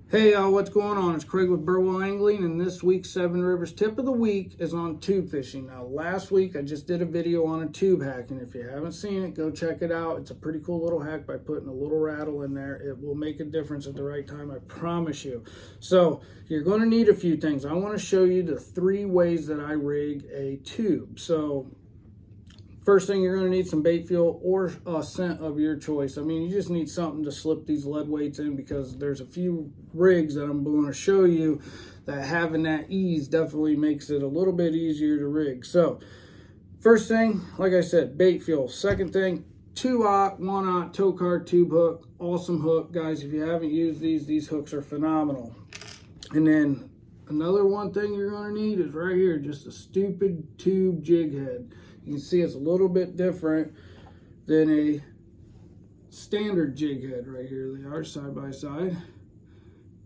Hey y'all, what's going on? It's Craig with Burwell Angling, and this week's Seven Rivers tip of the week is on tube fishing. Now, last week I just did a video on a tube hack, and if you haven't seen it, go check it out. It's a pretty cool little hack by putting a little rattle in there. It will make a difference at the right time, I promise you. So, you're going to need a few things. I want to show you the 3 ways that I rig a tube. So, first thing, you're going to need some bait fuel or a scent of your choice. I mean, you just need something to slip these lead weights in, because there's a few rigs that I'm going to show you that having that ease definitely makes it a little bit easier to rig. So first thing, like I said, bait fuel. Second thing, 2/0, 1/0 Tokar tube hook. Awesome hook, guys. If you haven't used these hooks are phenomenal. And then another one thing you're going to need is right here, just a stupid tube jig head. You can see it's a little bit different than a standard jig head right here. They are side by side,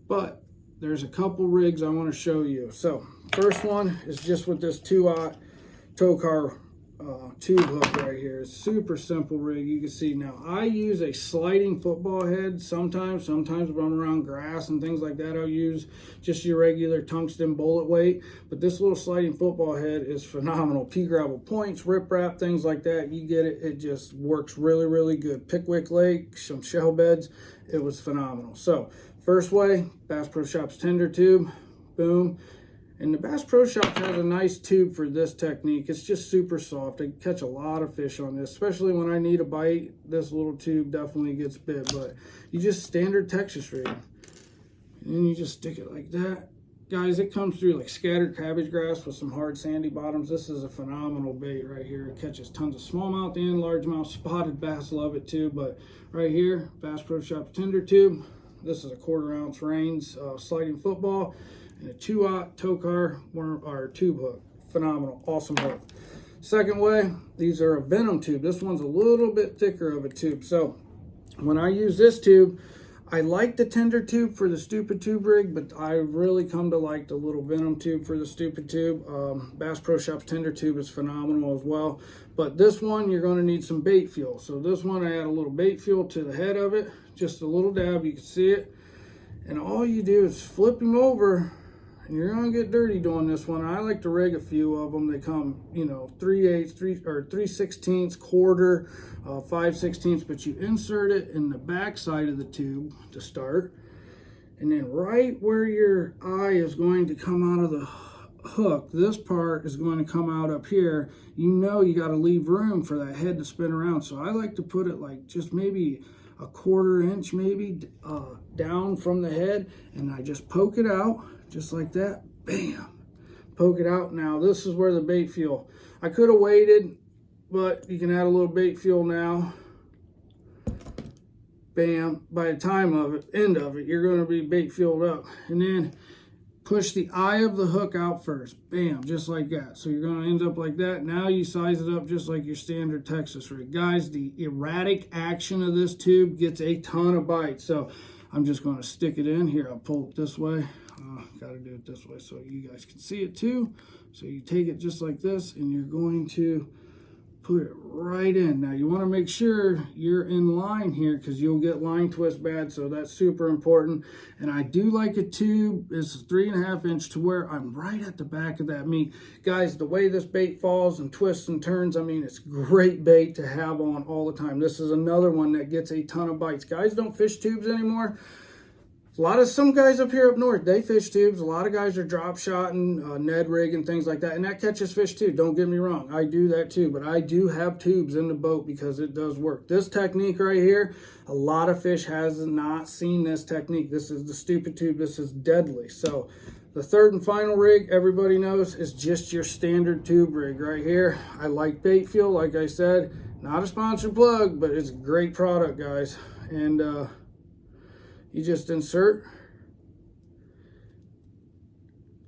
but there's a couple rigs I want to show you. So first one is just with this 2/0 Tokar tube hook right here. It's super simple rig. You can see now I use a sliding football head sometimes if I'm around grass and things like that. I'll use just your regular tungsten bullet weight, but this little sliding football head is phenomenal. Pea gravel points, riprap, things like that, you get it. It just works really good. Pickwick Lake, some shell beds, it was phenomenal. So first way, Bass Pro Shops tender tube, boom. And the Bass Pro Shops has a nice tube for this technique. It's just super soft. I catch a lot of fish on this, especially when I need a bite. This little tube definitely gets bit, but you just standard Texas rig. And then you just stick it like that. Guys, it comes through like scattered cabbage grass with some hard sandy bottoms. This is a phenomenal bait right here. It catches tons of smallmouth and largemouth. Spotted bass love it too, but right here, Bass Pro Shops tender tube. This is a 1/4 ounce Rains sliding football. And a 2/0 Tokar or tube hook. Phenomenal, awesome hook. Second way, these are a Venom tube. This one's a little bit thicker of a tube. So when I use this tube, I like the tender tube for the stupid tube rig, but I really come to like the little Venom tube for the stupid tube. Bass Pro Shops tender tube is phenomenal as well. But this one, you're going to need some bait fuel. So this one, I add a little bait fuel to the head of it, just a little dab, you can see it. And all you do is flip him over. And you're gonna get dirty doing this one. I like to rig a few of them. They come, you know, 3/8, 3/16, 1/4, 5/16, but you insert it in the back side of the tube to start. And then right where your eye is going to come out of the hook, this part is going to come out up here. You know you got to leave room for that head to spin around. So I like to put it like just maybe a 1/4 inch maybe down from the head, and I just poke it out just like that. Bam, poke it out. Now this is where the bait fuel, I could have waited, but you can add a little bait fuel now. Bam, by the time of it, end of it, you're going to be bait fueled up. And then push the eye of the hook out first. Bam, just like that. So you're going to end up like that. Now you size it up just like your standard Texas rig. Guys, the erratic action of this tube gets a ton of bites. So I'm just going to stick it in here. I'll pull it this way. Got to do it this way so you guys can see it too. So you take it just like this, and you're going to put it right in. Now you want to make sure you're in line here, because you'll get line twist bad, so that's super important. And I do like a tube is 3.5 inch to where I'm right at the back of that meat. Guys, the way this bait falls and twists and turns, I mean, it's great bait to have on all the time. This is another one that gets a ton of bites. Guys don't fish tubes anymore. Some guys up here up north, they fish tubes. A lot of guys are drop shotting, Ned rig and things like that, and that catches fish too. Don't get me wrong, I do that too, but I do have tubes in the boat because it does work. This technique right here, a lot of fish has not seen this technique. This is the stupid tube. This is deadly. So the third and final rig, everybody knows, is just your standard tube rig right here. I like bait fuel, like I said, not a sponsored plug, but it's a great product, guys. And you just insert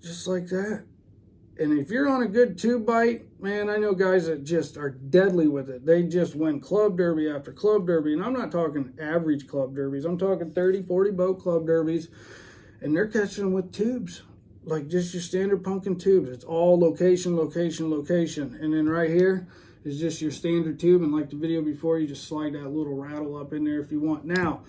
just like that. And if you're on a good tube bite, man, I know guys that just are deadly with it. They just win club derby after club derby. And I'm not talking average club derbies. I'm talking 30, 40 boat club derbies. And they're catching them with tubes, like just your standard pumpkin tubes. It's all location, location, location. And then right here is just your standard tube. And like the video before, you just slide that little rattle up in there if you want. Now,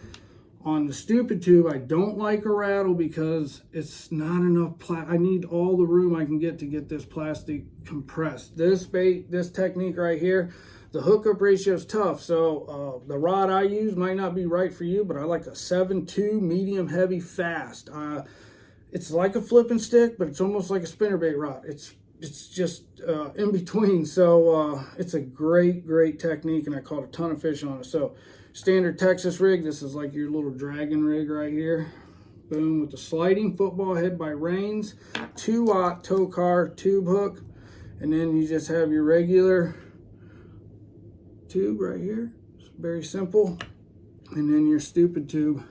On the stupid tube, I don't like a rattle because it's not enough I need all the room I can get to get this plastic compressed. This bait, this technique right here, the hookup ratio is tough. So the rod I use might not be right for you, but I like a 7.2 medium heavy fast. It's like a flipping stick, but it's almost like a spinnerbait rod. It's just in between. So it's a great technique, and I caught a ton of fish on it. So standard Texas rig, this is like your little dragon rig right here. Boom, with the sliding football head by Rains, 2-aught Tokar tube hook, and then you just have your regular tube right here. It's very simple. And then your stupid tube.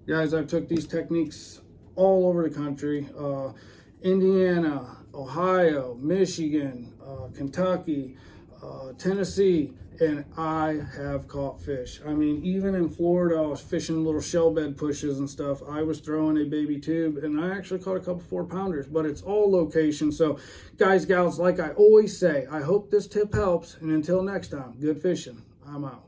Guys, I've took these techniques all over the country. Indiana, Ohio, Michigan, Kentucky, Tennessee, and I have caught fish. I mean, even in Florida, I was fishing little shell bed pushes and stuff. I was throwing a baby tube, and I actually caught a couple 4-pounders, but it's all location. So guys, gals, like I always say, I hope this tip helps, and until next time, good fishing. I'm out.